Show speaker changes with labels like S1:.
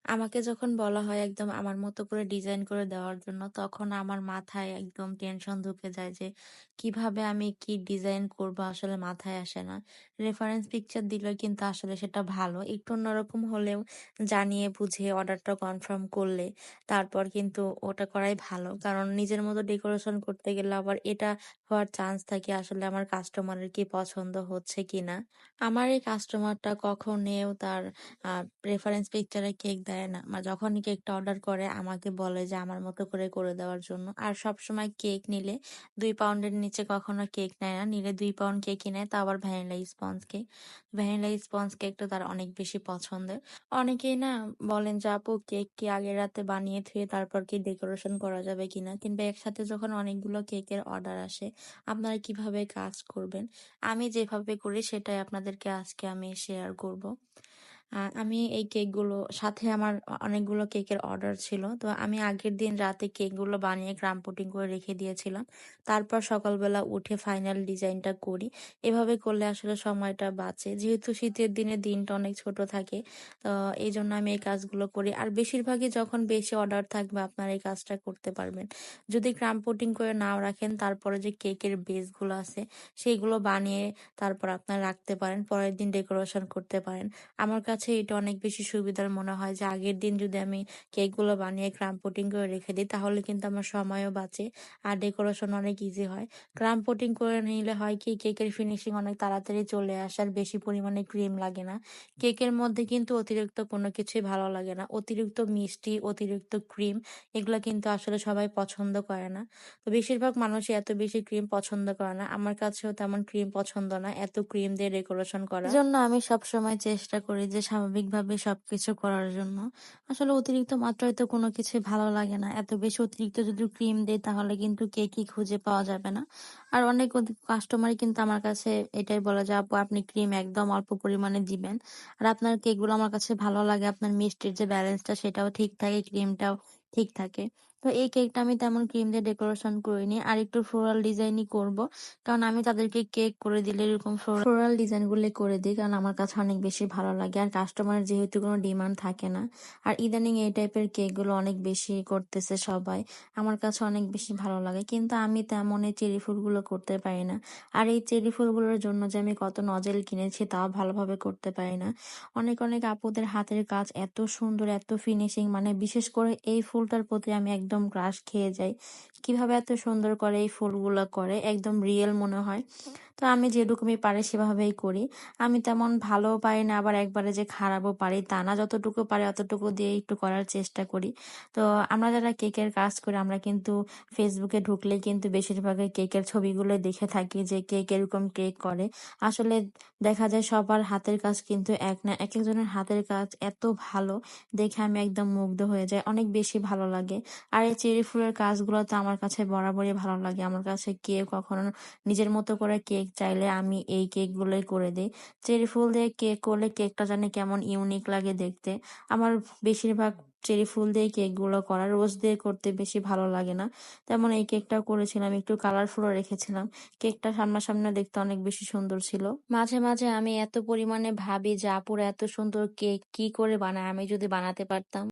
S1: আমাকে যখন বলা হয় একদম আমার মতো করে ডিজাইন করে দেওয়ার জন্য, তখন আমার মাথায় একদম টেনশন ঢুকে যায় যে কিভাবে আমি কি ডিজাইন করব আসলে মাথায় আসে না। রেফারেন্স পিকচার দিলেও কিন্তু আসলে সেটা ভালো। একটু অন্যরকম হলেও জানিয়ে বুঝিয়ে অর্ডারটা কনফার্ম করলে তারপর কিন্তু ওটা করাই ভালো। কারণ নিজের মতো ডেকোরেশন করতে গেলে আবার এটা হওয়ার চান্স থাকে আসলে আমার কাস্টমারের কি পছন্দ হচ্ছে কিনা। আমার এই কাস্টমারটা কখনোও তার আ রেফারেন্স পিকচারে কেক দেয় না। যখনই কেকটা অর্ডার করে আমাকে বলে যে আমার মতো করে দেওয়ার জন্য। আর সবসময় কেক নিলে ২ পাউন্ডের নিচে কখনো কেক নেয় না। নিলে ২ পাউন্ড কেকই নেয়, তাও আবার vanilla sponge cake. Vanilla sponge কেকটা তার অনেক বেশি পছন্দের। অনেকেই না বলেন যে আপু কেক কি আগের রাতে বানিয়ে থুয়ে তারপর কি ডেকোরেশন করা যাবে কিনা? কিংবা একসাথে যখন অনেকগুলো কেকের অর্ডার আসে আপনারা কিভাবে কাজ করবেন? আমি যেভাবে করি সেটাই আপনাদেরকে আজকে আমি শেয়ার করব। আমি এই কেকগুলো সাথে আমার অনেকগুলো কেকের অর্ডার ছিল। তো আমি আগের দিন রাতে কেকগুলো বানিয়ে ক্রাম্ব পুডিং করে রেখে দিয়েছিলাম। তারপর সকালবেলা উঠে ফাইনাল ডিজাইনটা করি। এভাবে করলে আসলে সময়টা বাঁচে। যেহেতু শীতের দিনে দিনটা অনেক ছোট থাকে, তো এইজন্য আমি এই কাজগুলো করি। আর বেশিরভাগই যখন বেশি অর্ডার থাকবে আপনারা এই কাজটা করতে পারবেন। যদি ক্রাম্ব পুডিং করে নাও রাখেন, তারপরে যে কেকের বেসগুলো আছে সেগুলো বানিয়ে তারপর আপনারা রাখতে পারেন। পরের দিন ডেকোরেশন করতে পারেন। আমার কাছে এটা অনেক বেশি সুবিধার মনে হয় যে আগের দিন যদি আমি কেকগুলো বানিয়ে ক্রাম্ব কোটিং করে রেখে দিই তাহলে কিন্তু আমার সময়ও বাঁচে আর ডেকোরেশন অনেক ইজি হয়। ক্রাম্ব কোটিং করে নিলে হয় কি কেকের ফিনিশিং অনেক তাড়াতাড়ি চলে আসে আর বেশি পরিমাণে ক্রিম লাগে না। কেকের মধ্যে কিন্তু অতিরিক্ত কোনো কিছুই ভালো লাগে না। অতিরিক্ত মিষ্টি, অতিরিক্ত ক্রিম এগুলো কিন্তু আসলে সবাই পছন্দ করে না। তো বেশিরভাগ মানুষই এত বেশি ক্রিম পছন্দ করে না। আমার কাছেও তেমন ক্রিম পছন্দ না, এত ক্রিম দিয়ে ডেকোরেশন করা। এজন্য আমি সবসময় চেষ্টা করি যে স্বাভাবিকভাবে সবকিছু করার জন্য। আসলে অতিরিক্ত মাত্রায় তো কোনো কিছুই ভালো লাগে না। এত বেশি অতিরিক্ত যদি ক্রিম দেই তাহলে কিন্তু কেকই খুঁজে পাওয়া যাবে না। আর অনেক কাস্টমারই কিন্তু আমার কাছে এটাই বলে যে আপু আপনি ক্রিম একদম অল্প পরিমাণে দিবেন। আর আপনার কেকগুলো আমার কাছে ভালো লাগে। আপনার মিষ্টির যে ব্যালেন্সটা সেটাও ঠিক থাকে, ক্রিমটাও ঠিক থাকে। তো এই কেকটা আমি তেমন ক্রিম দিয়ে ডেকোরেশন করিনি। আর একটু ফ্লোরাল ডিজাইনই করব। কারণ আমি তাদেরকে কেক করে দিলে এরকম ফ্লোরাল ডিজাইন গুলো করে দিই। কারণ আমার কাছে অনেক বেশি ভালো লাগে। আর কাস্টমারের যেহেতু কোনো ডিমান্ড থাকে না। আর ইদানিং এই টাইপের কেক গুলো অনেক বেশি করতেছে সবাই। আমার কাছে অনেক বেশি ভালো লাগে। কিন্তু আমি তেমন এই চেরি ফুলগুলো করতে পারি না। আর এই চেরি ফুলগুলোর জন্য যে আমি কত নজেল কিনেছি তাও ভালোভাবে করতে পারি না। অনেক আপুদের হাতের কাজ এত সুন্দর, এত ফিনিশিং, মানে বিশেষ করে এই ফুলটার প্রতি আমি একদম ক্রাশ খেয়ে যাই। কিভাবে এত সুন্দর করে এই ফুলগুলো করে একদম রিয়েল মনে হয়। তো আমি যেরকমই পারি সেভাবেই করি। আমি তেমন ভালোও পারি না, আবার একবারে যে খারাপও পারি তা না। যতটুকু পারি অতটুকু দিয়ে একটু করার চেষ্টা করি। তো আমরা যারা কেকের কাজ করি আমরা কিন্তু ফেসবুকে ঢুকলে কিন্তু বেশিরভাগই কেকের ছবিগুলো দেখে থাকি যে কে কিরকম কেক করে। আসলে দেখা যায় সবার হাতের কাজ কিন্তু এক না। একেকজনের হাতের কাজ এত ভালো, দেখে আমি একদম মুগ্ধ হয়ে যাই। অনেক বেশি ভালো লাগে। আর এই চেরি ফুলের কাজগুলো তো আমার কাছে বরাবরই ভালো লাগে। আমার কাছে কেউ কখনো নিজের মতো করে কেক চাইলে আমি এই কেক গুলোই করে দিই। চেরি ফুল দিয়ে কেক করলে কেকটা জানি কেমন ইউনিক লাগে দেখতে। আমার বেশিরভাগ চেরি ফুল দিয়ে কেক গুলো করা, রোজ দিয়ে করতে বেশি ভালো লাগে না। তেমন এই কেকটাও করেছিলাম, একটু কালারফুলও রেখেছিলাম। কেকটা সামনাসামনি দেখতে অনেক বেশি সুন্দর ছিল। মাঝে মাঝে আমি এত পরিমাণে ভাবি যে আপুরা এত সুন্দর কেক কি করে বানায়, আমি যদি বানাতে পারতাম।